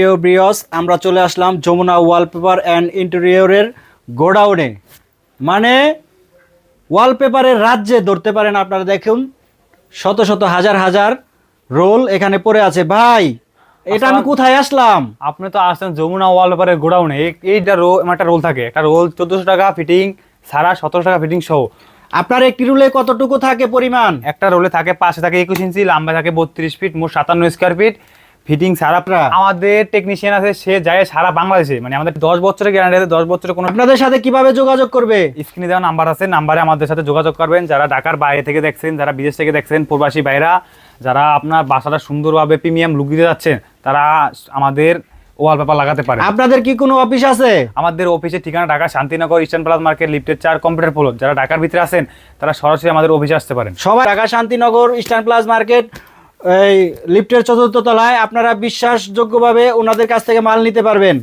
প্রিয় ব্রিয়স, আমরা চলে আসলাম যমুনা ওয়ালপেপার অ্যান্ড ইন্টেরিয়রের গোডাউনে। মানে ওয়ালপেপারের রাজ্যে ধরতে পারেন। আপনারা দেখুন, শত শত হাজার হাজার রোল এখানে পড়ে আছে। ভাই, এটা আমি কোথায় আসলাম? আপনি তো আসছেন যমুনা ওয়ালপেপারের গোডাউনে। এইটা একটা রোল থাকে, একটা রোল 1400 টাকা ফিটিং, সারা 1700 টাকা ফিটিং সহ। আপনার একটি রুলে কতটুকু থাকে পরিমাণ? একটা রোলে থাকে, পাশে থাকে 21 ইঞ্চি, লম্বা থাকে 32 ফিট, মোট 57 স্কোয়ার ফিট ফিটিং সারা। আমাদের টেকনিশিয়ান আছে, সে যায় সারা বাংলাদেশে। মানে আমাদের 10 বছরের গ্যারান্টি আছে, 10 বছরের কোনো। আপনাদের সাথে কিভাবে যোগাযোগ করবে? স্ক্রিনে দেওয়া নাম্বার আছে, নাম্বারে আমাদের সাথে যোগাযোগ করবেন। যারা ঢাকার বাইরে থেকে দেখছেন, যারা বিদেশ থেকে দেখছেন, প্রবাসী ভাইরা যারা আপনার বাসাটা সুন্দরভাবে প্রিমিয়াম লুক দিতে যাচ্ছেন, তারা আমাদের ওয়ালপেপার লাগাতে পারে। আপনাদের কি কোনো অফিস আছে? আমাদের অফিসের ঠিকানা Dhaka Shantinagar eastern plaza market, লিফটের 4, কম্পিউটার ফ্লোর। যারা ঢাকার ভিতরে আছেন তারা সরাসরি আমাদের অফিসে আসতে পারেন। সবাই Dhaka Shantinagar eastern plaza market, এই লিফটের 4র্থ তলায়। আপনারা বিশ্বাসযোগ্যভাবে ওনাদের কাছ থেকে মাল নিতে পারবেন।